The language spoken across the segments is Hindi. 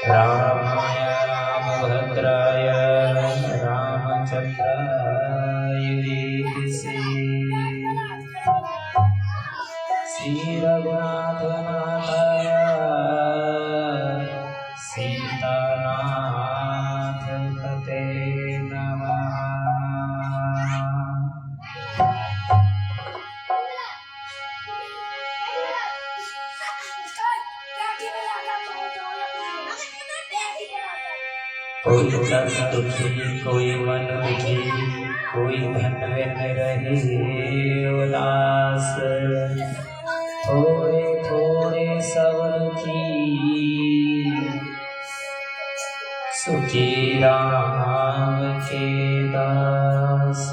रामाय रामभद्राय रामचंद्राय वेदसे श्री रघुनाथनाथाय सीतानाथ पते नमः। कोई तन दुखी कोई मन दुखी कोई धन विन रहे उदास थोड़े थोड़े सब दुखी सुखी राम के दास।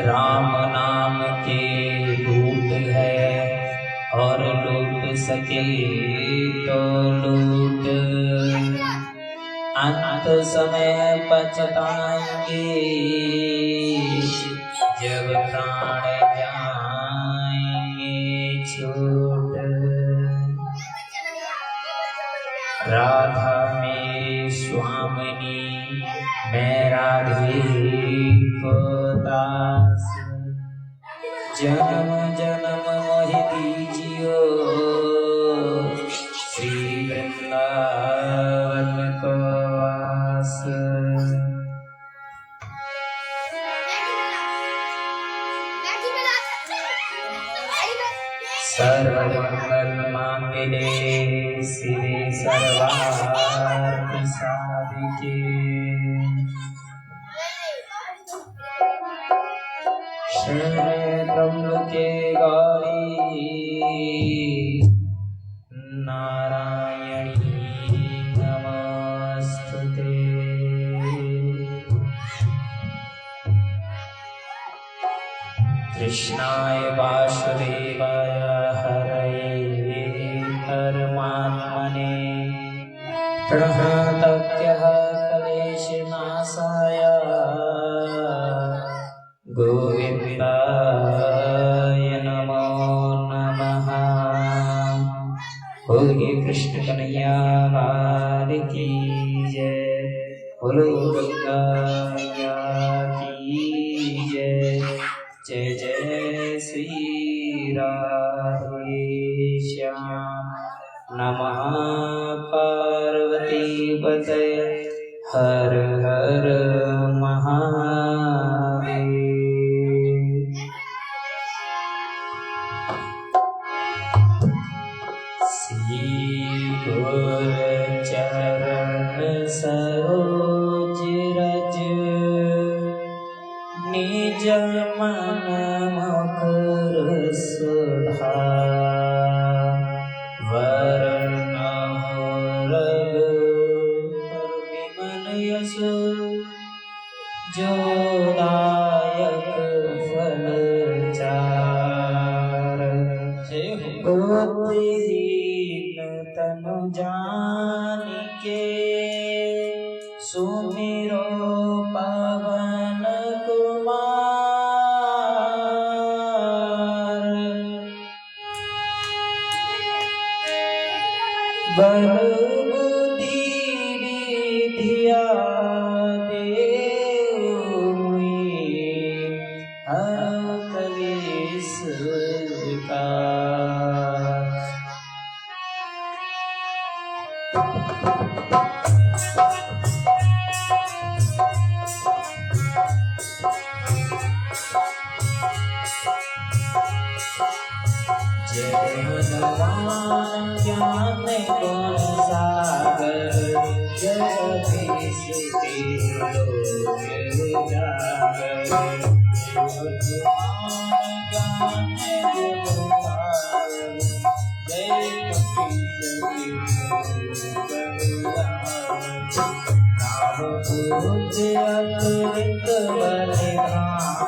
राम नाम के दूत है और लूट सके तो लूट अंत समय पछताएंगे जब प्राण जाएंगे छूट। राधा मेरी स्वामिनी मैं राधे को दास जन्म जन्म मोहि दीजियो श्री वृंदावन को वास। सर्वमंगल मांगल्ये शिवे सर्वार्थ साधिके शरण्ये त्र्यंबके गौरी नारायणी नमोस्तुते। कृष्णाय वासुदेवाय हरये परमात्मने प्रणतक्यः क्लेशनाशाय गोविंदाय नमो नमः। बोलिए कृष्ण कन्हैया लाल की जय, बोलो गंगा मैया की जय। जय जय श्री राधे श्याम नमः पार्वती पते हर हर महादेव। गुर चरण सरोज रज निज मन मुकुर सुधार वरण रघुबर विमल यश जो दायक फल चार। बुद्धिहीन तनु जानिके सुमिरो पवन कुमार। बल बुद्धि विद्या देवि हर कलेश का। जय भगवान ज्ञान गुण सागर जगदीश तिलोक उजागर। भगवान ज्ञान गुण सागर जय कपीश अतुलित बलधाम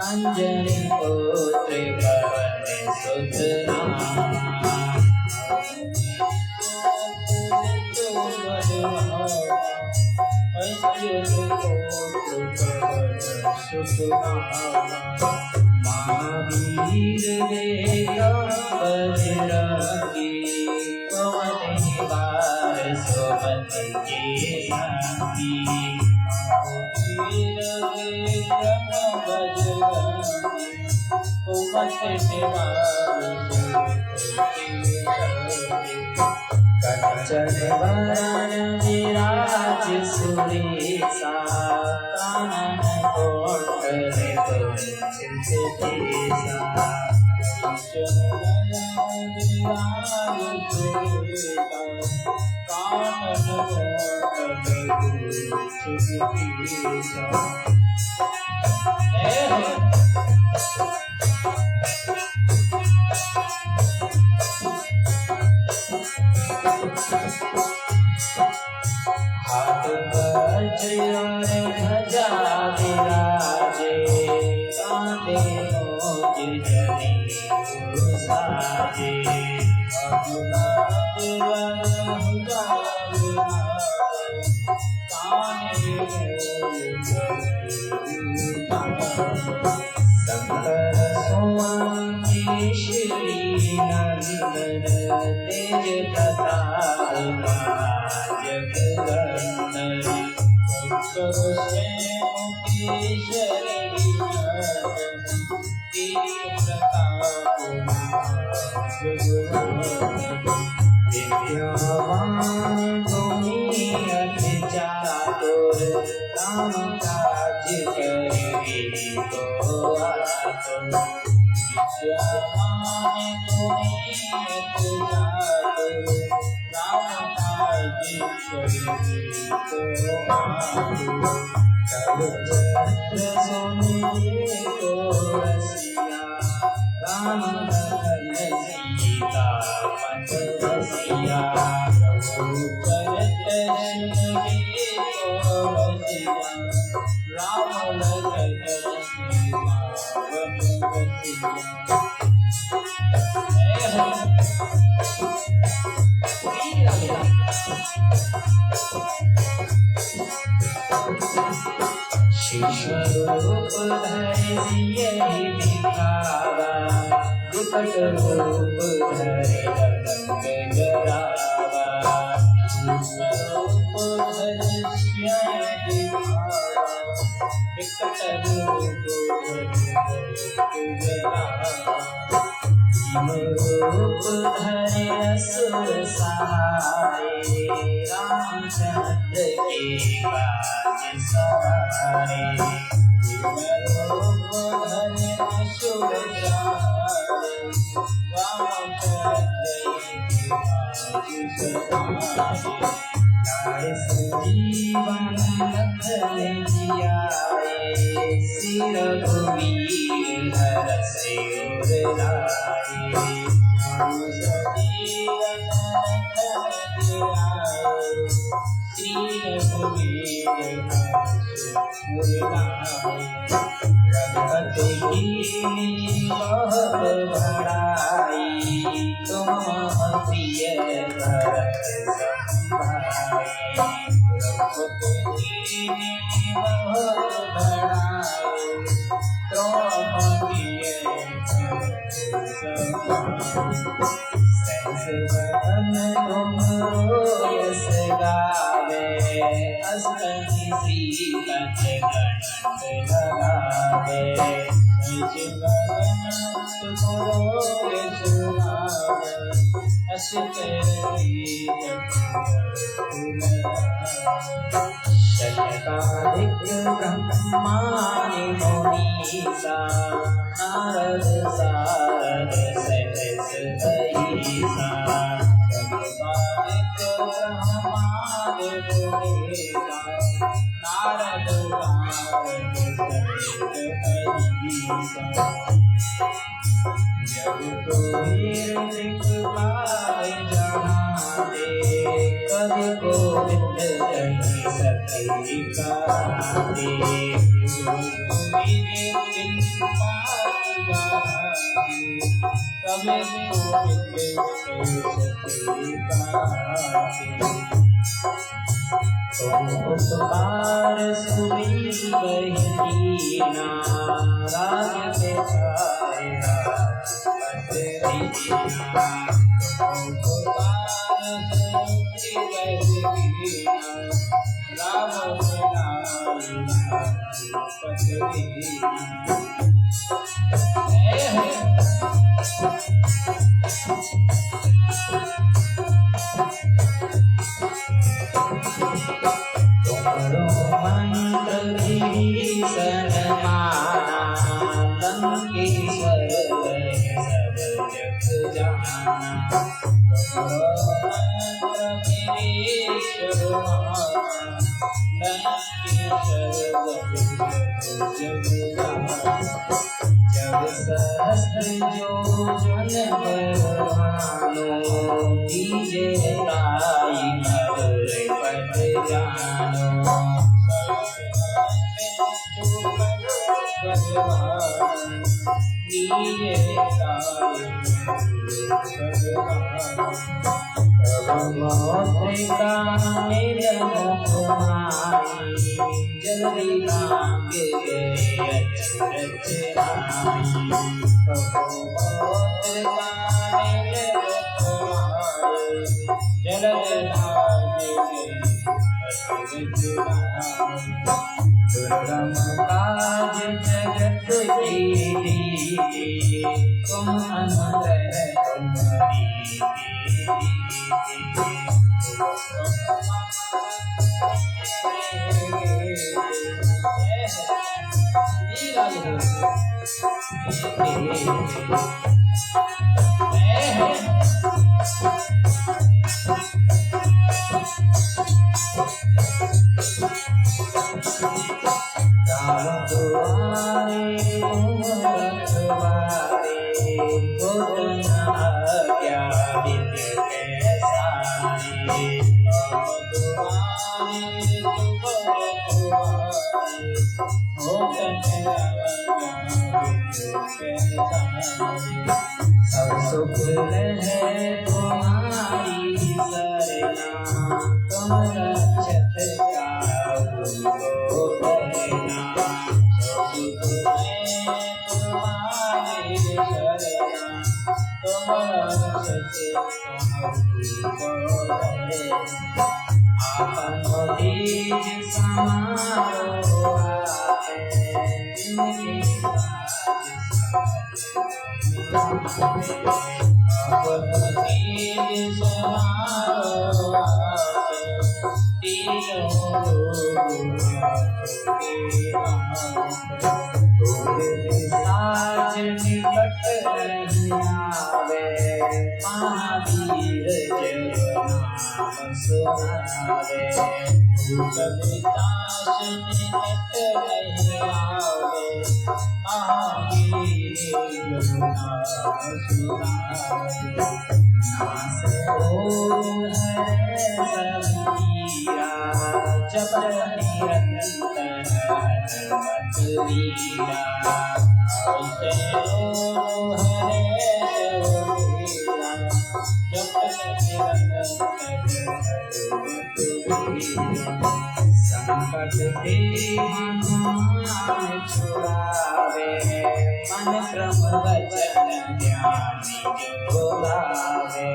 अंजनी पुत्र पवन सुत नाम। महावीर वे कंचन वरण विराज सुरेशा कानन कोटले चिंतितेशा कंचन वरण विराज सुरेशा कानन कोटले चिंतितेशा। हाथ वज्र ध्वजा विराजे कांधे मोज जनेऊ साजे। हाथ वज्र ध्वजा विराजे कांधे मोज जनेऊ साजे। शंकर सुमन केशरी नंदन तेज प्रताप जगवंदन। शंकर श्याम केशरी नंदन तेज प्रताप जगवंदन। विद्यावान गुणी अति चातुर राम काज करिबे को आतुर। विद्यावान गुणी अति चातुर राम काज करिबे को आतुर। चरित्र सुनिबे को रसिया राम लखन सीता पन रसिया। प्रभु चरित्र सुनिबे को रसिया राम लखन सीता पन रसिया। शिशुरूप धरि सियहि दिखावा विकट रूप धरि रंग जरावा। शिशुरूप धरि सियहि दिखावा विकट रूप धरि रंग जरावा। रूप धरि असुर सहारे रामचंद्र के काज सवारे। रूप धरि असुर सहारे रामचंद्र के काज सवारे। लाए संजीवन लखन जियाए सिर रघुवीर हरषि उर लाए। संजीवन लखन जियाए श्री रघुवीर हरषि उर लाए। रघुपति कीन्ही बहुत बड़ाई तुम प्रिय भरत संभाई। रघुपति कीन्ही बहुत बड़ाई तुम प्रिय भरत संभाई। सहस बदन तुम्हरो यश गावे अष्टमी श्रीपद गणत लगावे। सहस बदन तुम्हरो यश गावे अष्टमी शतकाधिक ब्रह्माणि मुनीसा नारद सारद सहस भयिसा। शतकाधिक ब्रह्माणि मुनीसा नारद सारद सहस भयिसा। जब तो वीर दिखलाए जहाते कवि गोविंद जनि सखी गाते। वीर दिखलाए जहाते कवि गोविंद जनि सखी गाते। तुम उपकार सुनी बहिना राज के छाया पट दीना। तुम उपकार सुनी बहिना राम के नाम पट दीना। जब सहस्त्र जो जन बरहानो दीजे ताई भर पट जानो दीजे ताई मोत्रिका मिल मुखमाई जल्दी मांगे अचरज आई मोत्रिका मिल मुखमाई जल्दी मांगे अचरज आई दुर्गम काज जगत की तुम अनंत तुम्हारी सब सुख है तुम्हारी सरना तुम रक्षक को कहना सब सुख है तुम्हारी सरना तुम रक्षक को कहना आपन तेज समारो आते जिनके आपन तेज समारो आते तीनों साज निकट नहीं आवे महावीर जय नाम सुनावे कविताश निकट नहीं आवे महावीर जय नाम सुनावे नास ओम है सबीरा जब निरंतर मत वीरा ऐसे ओम है सबीरा जब संकट ते हनुमान छुड़ावे मन क्रम वचन ज्ञानी जो गावे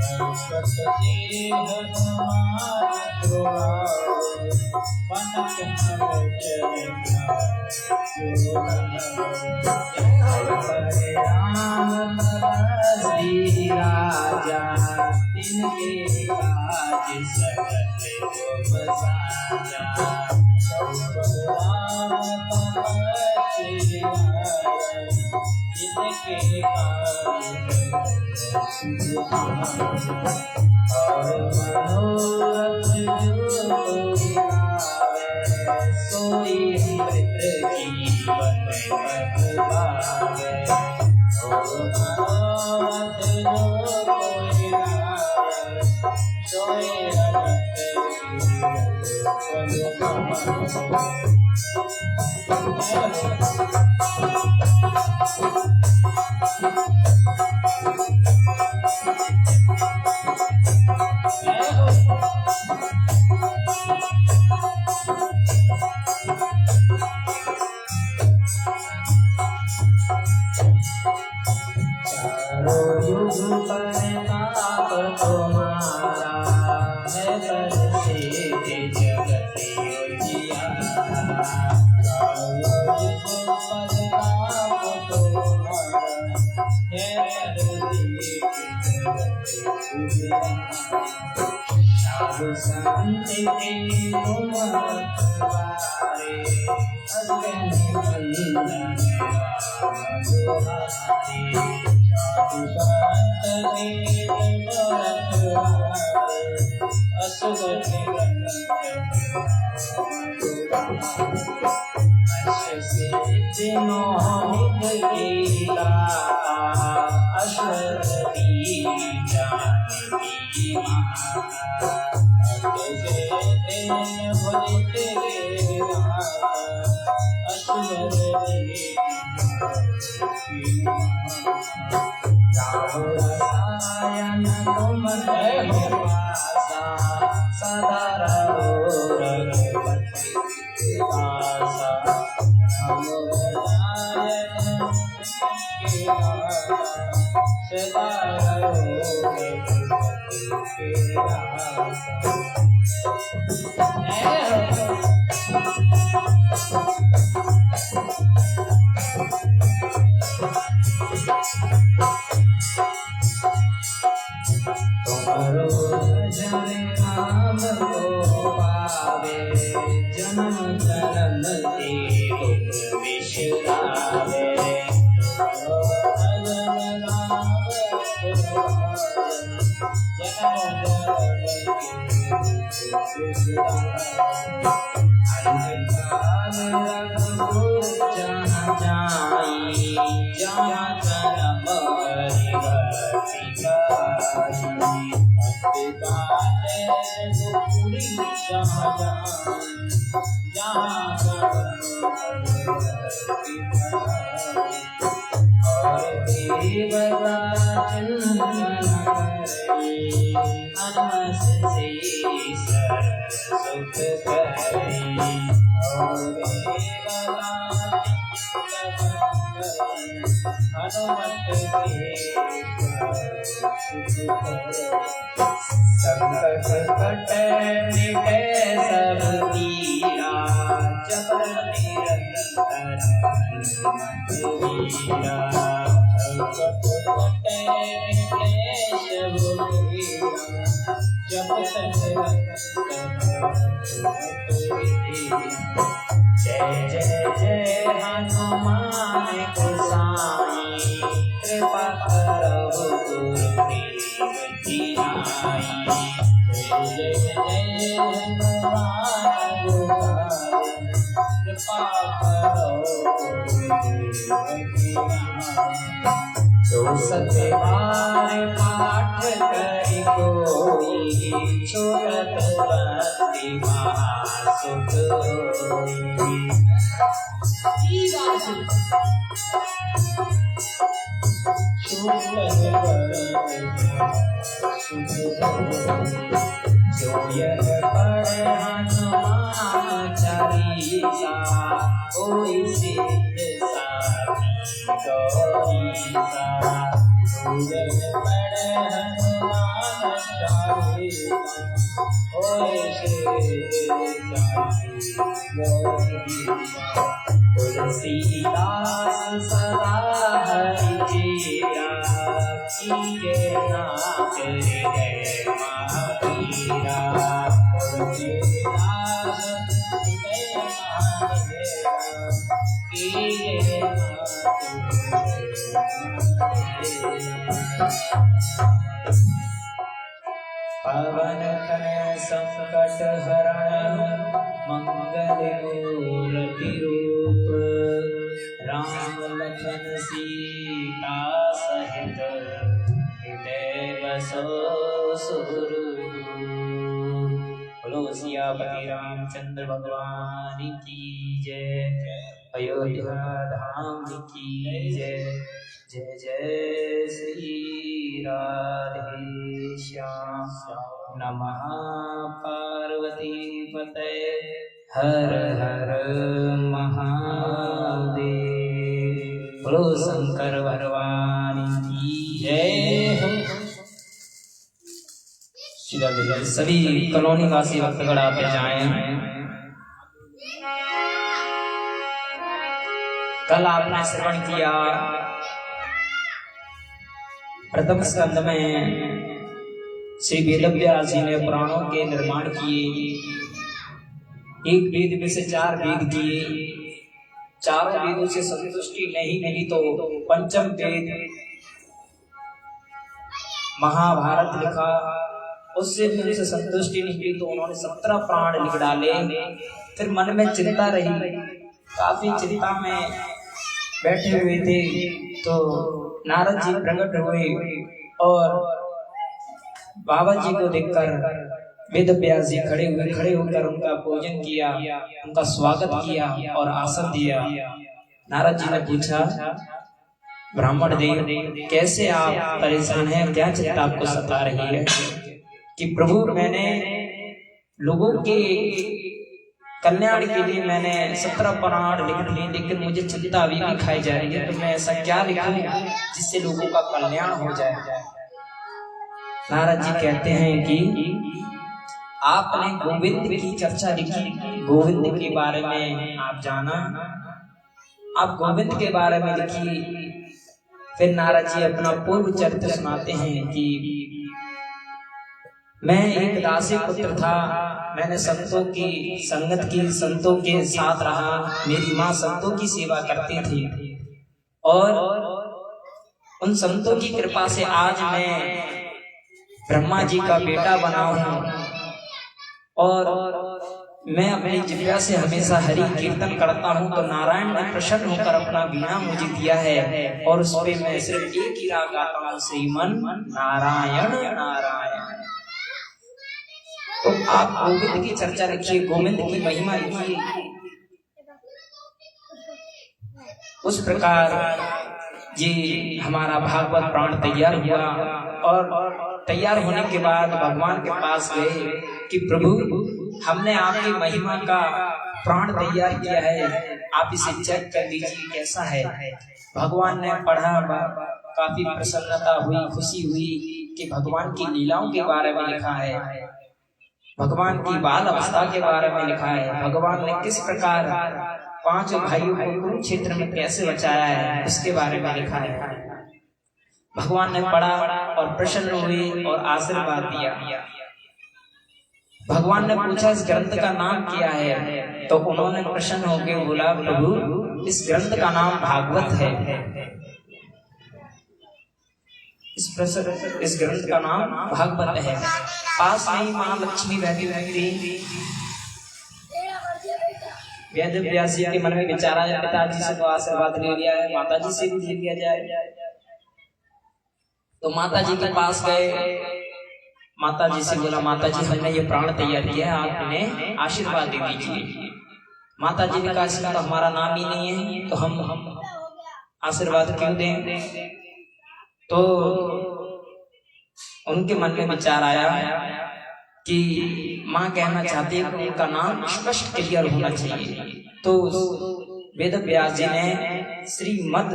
संकट ते हनुमान छुड़ावे मन क्रम वचन ज्ञानी जो गावे राम श्री राजा इनके काज सकल को बसाजा राम श्री राजा इनके काज और मनोरथ जो गावे सोई मृत जीवन पद पावे और मनोरथ जो कोई गावे सोई जगत साधु संत के तुम्हारे अग्नि बंधन तुम्हारे साधु संत के तुम्हारे असुगति अश्वती जानकी माता रावण तुम सदा रहो रघुपति दासा सदा रहो रघुपति तुम्हारो भजन नाम को पावे जन्म जन्म के दुख विसरावे तुम्हारो भजन नाम को पावे जन्म अंधकार रघुपुर जहाँ जाई जहाँ जन्म हरि भक्ति जहाँ और देवता हनुमत से सुख करी और देवता हनुमत संकट कटे मिटे सब पीरा जब निरंतर हनुमत वीरा संकट कटे मिटे सब पीरा जब जय जय जय हनुमान गोसाई कृपा करो गुरुदेव की नाई जय जय जय हनुमान गोसाई कृपा करो गुरुदेव की नाई सो सत्य बार पाठ करि कोई छोड़त बंदी महासुख होई जो यह पढ़े हनुमान चालीसा कोई सिद्ध गौरीसा जो यह पढ़े हनुमान चालीसा कोई सिद्ध गौरीसा तुलसीदास सदा हरि चेरा किए नाथ हृदय महावीरा तुलसीदास हृदय महावीरा किए पवन तनय संकट हरण मंगल मूर्ति रूप राम लखन सीता सहित हृदय बसो सुरभूप। बोलो सियापति रामचंद्र भगवान की जय। अयोध्या धाम की जय। जय जय श्री राधे श्याम। नमः पार्वती पते हर हर महादेव। बोलो शंकर भगवान की जय हो। सभी कॉलोनी वासी भक्तगण आप जाएं। कल आपने श्रवण किया प्रथम स्कंद में श्री वेदव्यास जी ने पुराणों के निर्माण किए। एक वेद में से 4 वेद किए। चारों वेदों से संतुष्टि नहीं मिली तो पंचम वेद महाभारत लिखा। उससे भी उनसे संतुष्टि नहीं मिली तो उन्होंने 17 प्राण लिख डाले। फिर मन में चिंता रही, काफी चिंता में बैठे हुए थे तो नारद जी प्रकट हुए और बाबा जी को देखकर वेदव्यास जी खड़े होकर उनका पूजन किया, उनका स्वागत किया और आसन दिया। नारद जी ने पूछा, ब्राह्मण देव कैसे आप परेशान हैं, क्या चिंता आपको सता रही है? कि प्रभु मैंने लोगों के कल्याण के लिए मैंने 17 प्राण लिख दिए, लेकिन मुझे चिंता अभी भी खाई जा रही है, तो मैं ऐसा क्या लिखूं जिससे लोगों का कल्याण हो जाए? नारद जी कहते हैं कि आपने गोविंद की चर्चा लिखी, गोविंद के बारे में आप जाना, आप गोविंद के बारे में लिखी। फिर नारद जी अपना पूर्व चरित्र सुनाते हैं कि मैं एक दासी पुत्र था, मैंने संतों की संगत की, संतों के साथ रहा, मेरी माँ संतों की सेवा करती थी और उन संतों की कृपा से आज मैं ब्रह्मा जी का बेटा बना हूँ और मैं अपनी जिह्वा से हमेशा हरि कीर्तन करता हूँ। तो नारायण ने प्रसन्न होकर अपना वीणा मुझे दिया है और उस पे मैं सिर्फ एक ही राग गाता हूँ, श्रीमन नारायण नारायण। तो आप गोविंद की चर्चा लिखिए, गोविंद की महिमा लिखिए। उस प्रकार ये हमारा भागवत प्राण तैयार हुआ और तैयार होने के बाद भगवान के पास गए कि प्रभु हमने आपकी महिमा का प्राण तैयार किया है, आप इसे चेक कर लीजिए कैसा है। भगवान ने पढ़ा, काफी प्रसन्नता हुई, खुशी हुई कि भगवान की लीलाओं के बारे में लिखा है, भगवान की बाल अवस्था के बारे में लिखा है, भगवान ने किस प्रकार 5 भाइयों को कुरुक्षेत्र में कैसे बचाया है उसके बारे में लिखा है। भगवान ने पढ़ा और प्रसन्न हुए और आशीर्वाद दिया। भगवान ने पूछा इस ग्रंथ का नाम क्या है, तो उन्होंने प्रसन्न होकर बोला, प्रभु इस ग्रंथ का नाम भागवत है। इस ग्रंथ का नाम भागवत है। पास में माँ लक्ष्मी बैठी थी। वेदव्यास जी के मन में विचार आया, पिताजी से तो आशीर्वाद ले लिया है, माता जी से भी ले लिया जाए। तो माता जी के पास गए, माता जी से बोला, माता जी हमने ये प्राण तैयार किया है, आप इन्हें आशीर्वाद दे दीजिए। माता जी ने कहा इसका तो हमारा नाम ही नहीं है, तो हम आशीर्वाद क्यों दें? तो उनके मन में विचार आया कि माँ कहना चाहती है कि उनका नाम स्पष्ट क्लियर होना चाहिए। तो वेदव्यास जी ने श्रीमद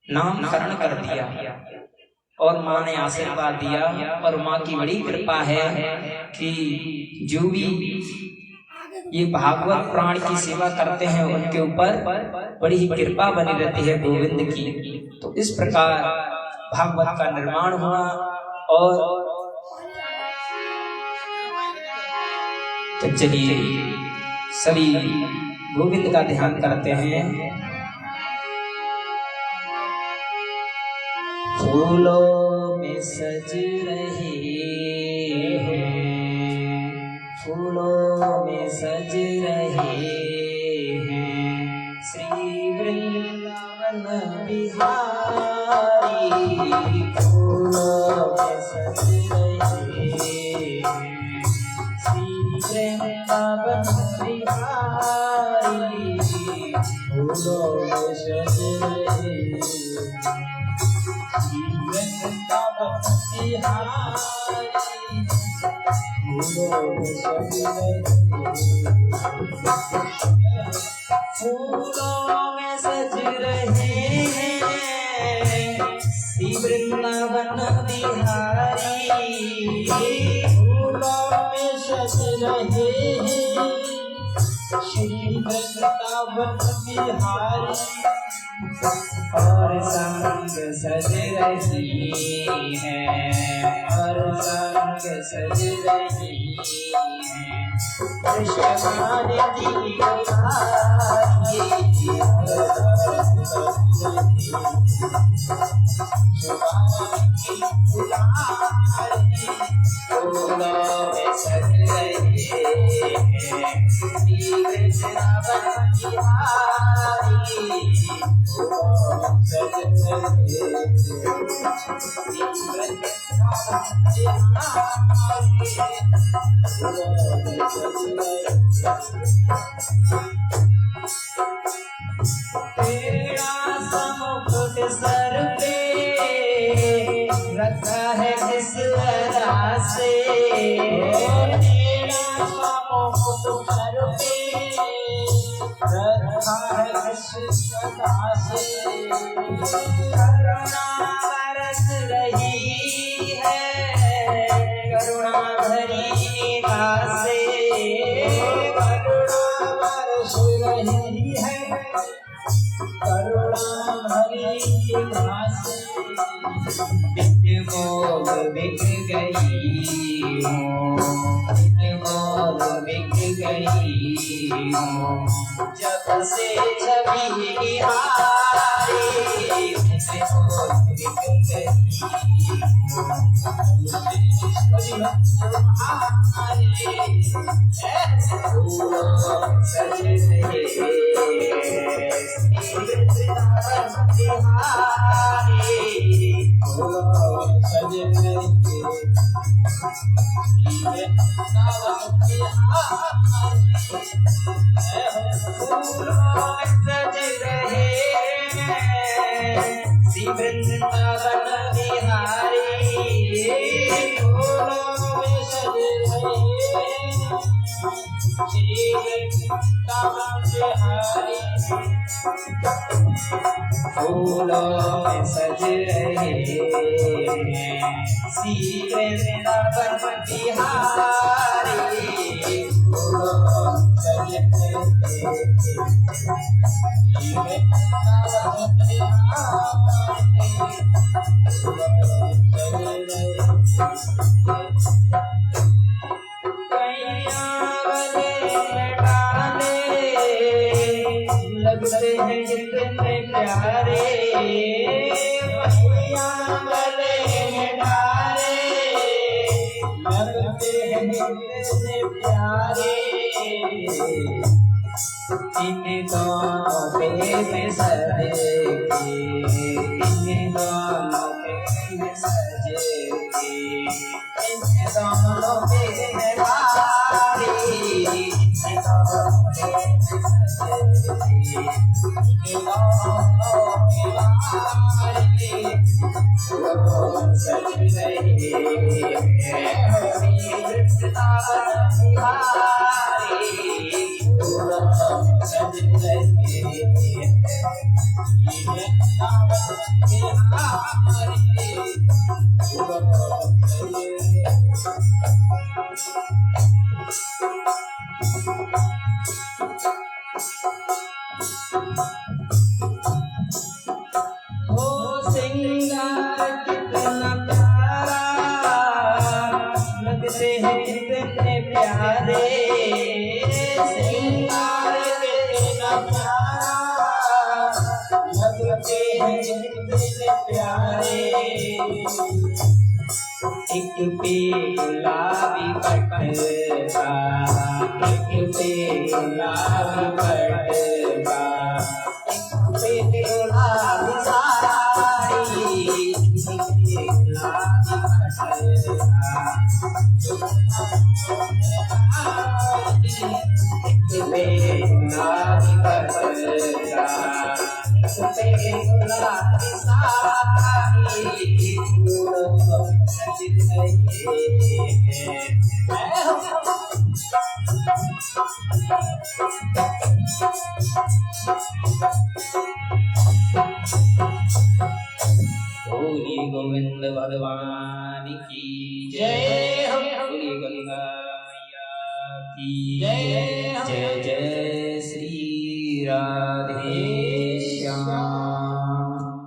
नामकरण कर दिया और माँ ने आशीर्वाद दिया। और माँ की बड़ी कृपा है कि जो भी ये भागवत प्राण की सेवा करते हैं उनके ऊपर बड़ी ही कृपा बनी रहती है गोविंद की। तो इस प्रकार भागवत का निर्माण हुआ और तो चलिए सभी गोविंद का ध्यान करते हैं। फूलों में सज रहे हैं, फूलों में सज रहे हैं श्री वृंदावन बिहारी। फूलों में सज रहे हैं श्री वृंदावन बिहारी। फूलों में सज रहे फूलों में सज रहे हैं श्री वृंदावन बिहारी। फूलों में सज रहे हैं श्री वृंदावन बिहारी और संग सज रही है, और संग सज रही है। कृष्ण भारती तेरा समुकुट सर पे रखा है किस तरह से, तेरा समुकुट सर पे रखा है किस तरह से। करुणा बरस रही है, करुणा भरी निगाह से, करुणा बरस रही है, करुणा भरी निगाह से। बिक मोल बिक गई हूँ, बिक मोल बिक गई हूँ, जब से छवि निहारी, बिक मोल बिक गई वृंदावन बिहारी, फूलों में सज रहे श्री वृंदावन बिहारी, फूलों में सज रहे श्री वृंदावन लगते हैं कितने प्यारे, गले में डाले लगते हैं कितने प्यारे। इन दोनों पे में सजे, इन दोनों पे में सजे, इन दोनों पे में बारी, इन दोनों पे में सजे, इन दोनों पे बारी, सज रही है वृंदावन बिहारी, सज रही है सिंगार कितना प्यारा, लगते हैं कितने प्यारे, सिंगार कितना प्यारा, लगते हैं कितने प्यारे। एक पे गुलाबी पट का, एक पे गुलाबी पट का, एक पे गुलाबी साड़ी, एक पे गुलाबी पट का, एक पे गुलाबी पट का, एक पे गुलाबी साड़ी, बोली गोविंद भगवान की जय, बोली गंगा मैया की जय, जय जय श्री राधे।